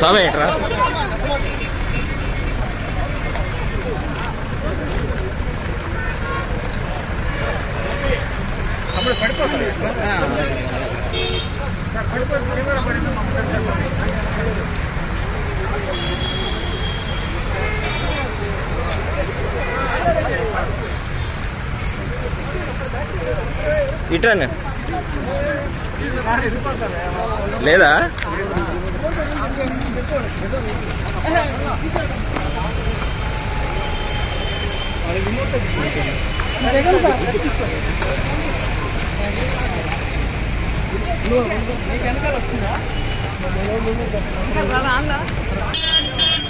సావేట్రా ఇట్రాను లేదా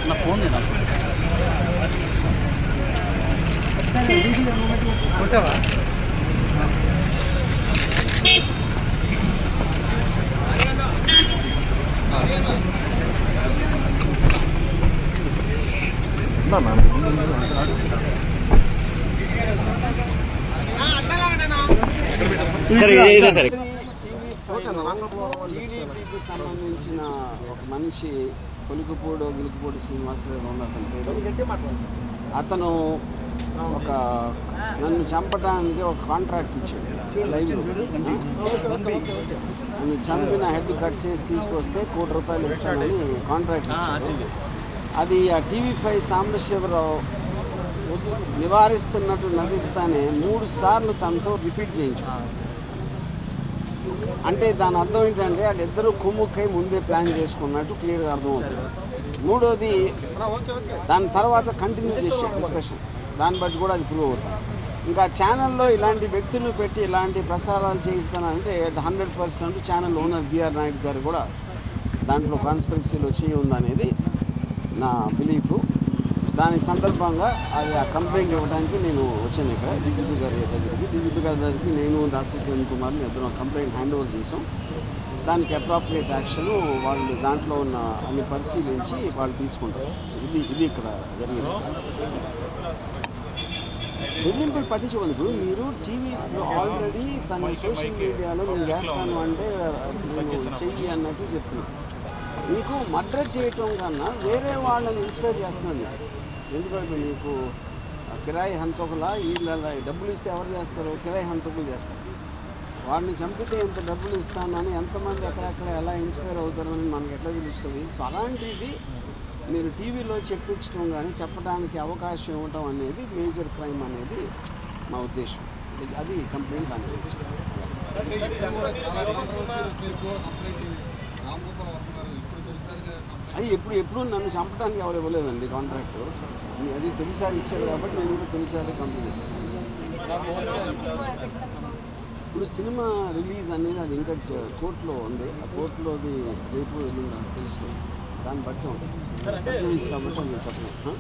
నా ఫోన్ ఉంటావా టీడీపీకి సంబంధించిన ఒక మనిషి గులికిపూడి శ్రీనివాసరావు ఉంది అతని పేరు. అతను ఒక నన్ను చంపడానికి ఒక కాంట్రాక్ట్ ఇచ్చాడు. లైవ్ నన్ను చంపిన హెడ్ కట్ చేసి తీసుకొస్తే ₹1,00,00,000 ఇస్తానని కాంట్రాక్ట్ ఇచ్చాడు. అది ఆ TV5 సాంబశివరావు నివారిస్తున్నట్టు నటిస్తానే 3 సార్లు తనతో రిపీట్ చేయించాడు. అంటే దాని అర్థం ఏంటంటే వాళ్ళిద్దరూ కుమ్ముక్కై ముందే ప్లాన్ చేసుకున్నట్టు క్లియర్గా అర్థమవుతుంది. మూడోది దాని తర్వాత కంటిన్యూ చేసే డిస్కషన్, దాన్ని బట్టి కూడా అది ప్రూవ్ అవుతుంది. ఇంకా ఛానల్లో ఇలాంటి వ్యక్తులను పెట్టి ఇలాంటి ప్రసారాలు చేయిస్తానంటే 100% ఛానల్ ఓనర్ బిఆర్ నాయుడు గారు కూడా దాంట్లో కాన్స్పిరసీలో చేయి ఉందనేది నా బిలీఫ్. దాని సందర్భంగా అది ఆ కంప్లైంట్ ఇవ్వడానికి నేను వచ్చాను ఇక్కడ డీజీపీ గారి దగ్గరికి. డీజీపీ గారి దగ్గరికి నేను దాసరి కిరణ్ కుమార్ని ఇద్దరు కంప్లైంట్ హ్యాండ్ ఓవర్ చేసాం. దానికి అప్రాప్రియేట్ యాక్షన్ వాళ్ళు దాంట్లో ఉన్న అన్ని పరిశీలించి వాళ్ళు తీసుకుంటారు. ఇది ఇక్కడ జరిగింది. బెదిరింపులు పట్టించుకోండి. ఇప్పుడు మీరు టీవీలో ఆల్రెడీ తన సోషల్ మీడియాలో నేను చేస్తాను అంటే నేను చెయ్యి అన్నట్టు చెప్తున్నాను. మీకు మర్డర్ చేయటం కన్నా వేరే వాళ్ళని ఇన్స్పైర్ చేస్తున్నాను. ఎందుకంటే మీకు కిరాయి హంతకులా వీళ్ళ డబ్బులు ఇస్తే ఎవరు చేస్తారు? కిరాయి హంతకులు చేస్తారు. వాడిని చంపితే ఎంత డబ్బులు ఇస్తానని ఎంతమంది ఎక్కడెక్కడ ఎలా ఇన్స్పైర్ అవుతారని మనకు ఎట్లా తెలుస్తుంది? సో అలాంటిది మీరు టీవీలో చెప్పించడం కానీ చెప్పడానికి అవకాశం ఇవ్వటం అనేది మేజర్ క్రైమ్ అనేది మా ఉద్దేశం. అది కంప్లైంట్ దాని గురించి. అది ఎప్పుడు నన్ను చంపడానికి ఎవరు ఇవ్వలేదండి కాంట్రాక్టు. అది తొలిసారి ఇచ్చారు కాబట్టి నేను కూడా తొలిసారి కంప్లీట్ చేస్తాను. ఇప్పుడు సినిమా రిలీజ్ అనేది అది ఇంకా కోర్టులో ఉంది. ఆ కోర్టులోది రేపు ఎల్లుండి తెలుస్తుంది. దాన్ని బట్టి ఉంటుంది సర్టిఫికేట్స్ కాబట్టి నేను చెప్పను.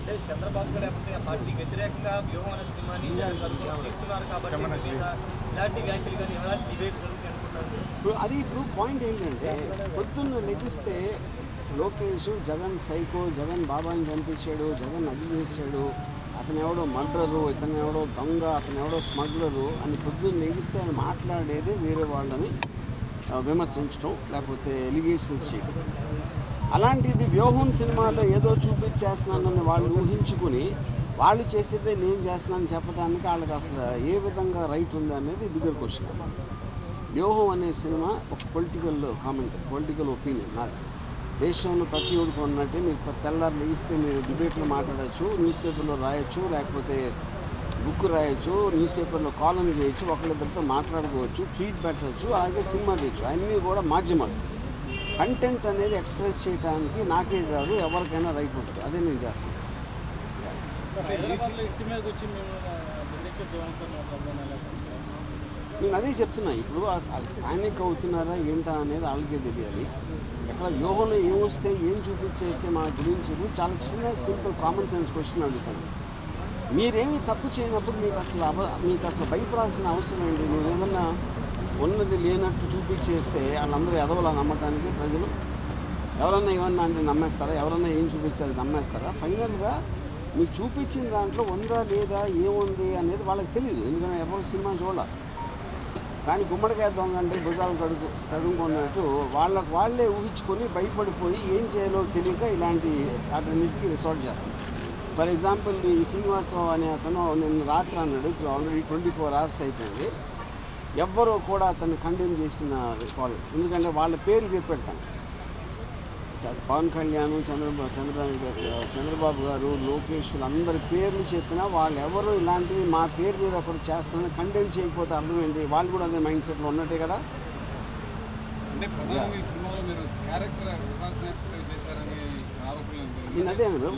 ఇప్పుడు పాయింట్ ఏంటంటే పొద్దున్న లెగిస్తే లోకేష్ జగన్ సైకో, జగన్ బాబాని చంపేశాడు, జగన్ అది చేశాడు, అతను ఎవడో మర్డరు, ఇతను ఎవడో దొంగ, అతను ఎవడో స్మగ్లరు అని పొద్దున్న లెగిస్తే ఆయన మాట్లాడేది వేరే వాళ్ళని విమర్శించడం లేకపోతే ఎలిగేషన్స్ చేయడం. అలాంటిది వ్యూహం సినిమాలో ఏదో చూపించేస్తున్నానని వాళ్ళు ఊహించుకుని వాళ్ళు చేసేదే నేను చేస్తున్నానని చెప్పడానికి వాళ్ళకి అసలు ఏ విధంగా రైట్ ఉంది అనేది బిగ్గర్ క్వశ్చన్. వ్యూహం అనే సినిమా ఒక పొలిటికల్ కామెంట్, పొలిటికల్ ఒపీనియన్. నాకు దేశంలో ప్రతి ఒక్కరికి ఉన్నట్టే మీకు తెల్లారు లేస్తే మీరు డిబేట్లో మాట్లాడచ్చు, న్యూస్ పేపర్లో రాయొచ్చు, లేకపోతే బుక్ రాయొచ్చు, న్యూస్ పేపర్లో కాలమ్ చేయొచ్చు, ఒకరిద్దరితో మాట్లాడుకోవచ్చు, ట్వీట్ పెట్టవచ్చు, అలాగే సినిమా తీయచ్చు. అన్నీ కూడా మాధ్యమాలు. కంటెంట్ అనేది ఎక్స్ప్రెస్ చేయడానికి నాకే కాదు ఎవరికైనా రైట్ ఉంటుంది. అదే నేను చేస్తాను. నేను అదే చెప్తున్నా. ఇప్పుడు పానిక్ అవుతున్నారా ఏంటా అనేది వాళ్ళకే తెలియాలి. ఎక్కడ వ్యూహంలో ఏమొస్తే ఏం చూపించేస్తే మా గురించి చాలా చిన్న సింపుల్ కామన్ సెన్స్ క్వశ్చన్ అడుగుతాను. మీరేమీ తప్పు చేయనప్పుడు మీకు అసలు భయపడాల్సిన అవసరం ఏంటి? నేను ఏమన్నా ఉన్నది లేనట్టు చూపించేస్తే వాళ్ళందరూ ఎదవలా నమ్మటానికి ప్రజలు ఎవరన్నా ఏమన్నా అంటే నమ్మేస్తారా? ఎవరన్నా ఏం చూపిస్తే అది నమ్మేస్తారా? ఫైనల్గా మీకు చూపించిన దాంట్లో ఉందా లేదా ఏముంది అనేది వాళ్ళకి తెలియదు. ఎందుకంటే ఎవరు సినిమా చూడాలి. కానీ గుమ్మడికాయ దొంగ అంటే భుజాలు తడుముకున్నట్టు వాళ్ళే ఊహించుకొని భయపడిపోయి ఏం చేయాలో తెలియక ఇలాంటి వాటన్నిటికీ రిసార్ట్ చేస్తారు. ఫర్ ఎగ్జాంపుల్ ఈ శ్రీనివాసరావు అనే అతను నిన్న రాత్రి అన్నాడు, ఇప్పుడు ఆల్రెడీ 24 hours అయిపోయింది. ఎవ్వరూ కూడా అతన్ని కండెమ్ చేసిన వాళ్ళు, ఎందుకంటే వాళ్ళ పేర్లు చెప్పెడతాను. పవన్ కళ్యాణ్, చంద్రబాబు గారు, లోకేష్ అందరి పేర్లు చెప్పినా వాళ్ళు ఎవరు ఇలాంటివి మా పేరు మీద ఒకరు చేస్తారని కండెమ్ చేయకపోతే అర్థం ఏంటి? వాళ్ళు కూడా అదే మైండ్ సెట్లో ఉన్నట్టే కదా. నేను అదే అన్నాను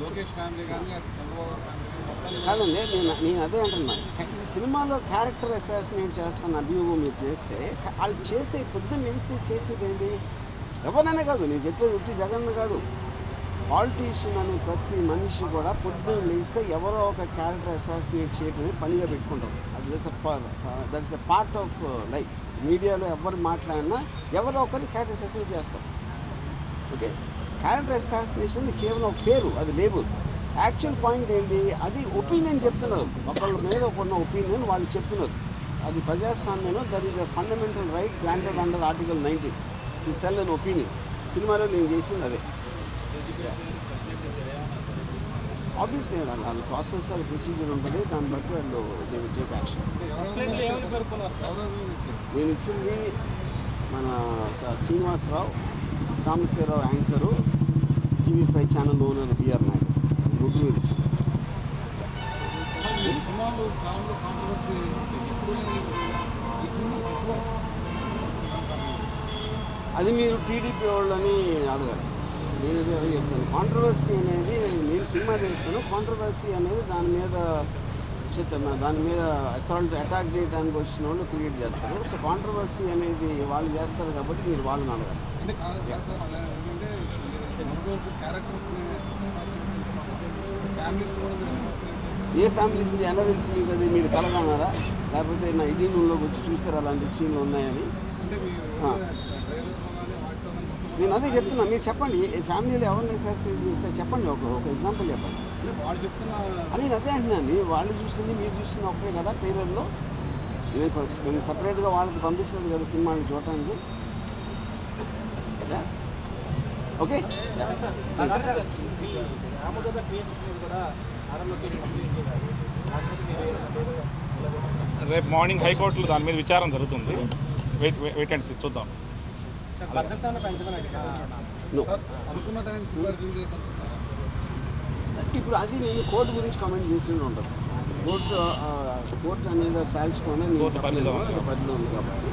కాదండి, నేను అదే అంటున్నా. ఈ సినిమాలో క్యారెక్టర్ అసాసినేట్ చేస్తాను అభియోగం మీరు చేస్తే, వాళ్ళు చేస్తే పొద్దున్న నిలిస్తే చేసేది ఏంటి? ఎవరినైనా కాదు, నేను చెప్పేది ఉట్టి జగన్ కాదు, పాలిటీషియన్ అనే ప్రతి మనిషి కూడా పొద్దున్న లేస్తే ఎవరో ఒక క్యారెక్టర్ అసాసినేట్ చేయడమే పనిగా పెట్టుకుంటారు. అది that is a part of life. మీడియాలో ఎవరు మాట్లాడినా ఎవరో ఒకరిని క్యారెక్టర్ అసాసినేట్ చేస్తారు. ఓకే, క్యారెక్టర్ అసాసినేషన్ కేవలం ఒక పేరు, అది లేబుల్. యాక్చువల్ పాయింట్ ఏంటి? అది ఒపీనియన్ చెప్తున్నారు, ఒకళ్ళ మీద ఒకన్న ఒపీనియన్ వాళ్ళు చెప్తున్నారు. అది ప్రజాస్వామ్యంలో that is a fundamental right granted under article 19 to tell an opinion. సినిమాలో నేను చేసింది అదే. ఆబ్వియస్లీ వాళ్ళ ప్రాసెస్ వాళ్ళ ప్రొసీజర్ ఉంటుంది, దాన్ని బట్టి వాళ్ళు దే విల్ టేక్ యాక్షన్. నేను ఇచ్చింది మన Srinivasarao, Sambasivarao anchor, TV5 channel owner BR Naidu, ముగ్గురు మీద ఇచ్చింది. అది మీరు టీడీపీ వాళ్ళని అడగాలి. నేను అదే చెప్తాను. కాంట్రవర్సీ అనేది నేను సినిమా చేస్తాను, కాంట్రవర్సీ అనేది దాని మీద అసాల్ట్ అటాక్ చేయడానికి వచ్చిన వాళ్ళు క్రియేట్ చేస్తారు. సో కాంట్రవర్సీ అనేది వాళ్ళు చేస్తారు కాబట్టి మీరు వాళ్ళని అడగాలి. ఏ ఫ్యామిలీస్ ఎలా తెలుసు మీకు? అది మీరు కలగన్నారా? లేకపోతే నా ఇటీవలోకి వచ్చి చూస్తారా అలాంటి సీన్లు ఉన్నాయని? నేను అదే చెప్తున్నా, మీరు చెప్పండి. ఫ్యామిలీలో ఎవరిని చేస్తే చెప్పండి, ఒక ఎగ్జాంపుల్ చెప్పండి. నేను అదే అంటున్నాను, వాళ్ళు చూసింది మీరు చూసింది ఒకే కదా ట్రైలర్లో. నేను సపరేట్గా వాళ్ళకి పంపించలేదు కదా సినిమాని చూడటానికి. ఓకే, రేపు మార్నింగ్ హైకోర్టులో దాని మీద విచారణ జరుగుతుంది. వెయిట్ అండ్ సీ, చూద్దాం. ఇప్పుడు అది నేను కోర్టు గురించి కామెంట్ చేస్తూనే ఉంటాను. కోర్టు అనేది తేల్చుకొని పరిధిలో ఉంది కాబట్టి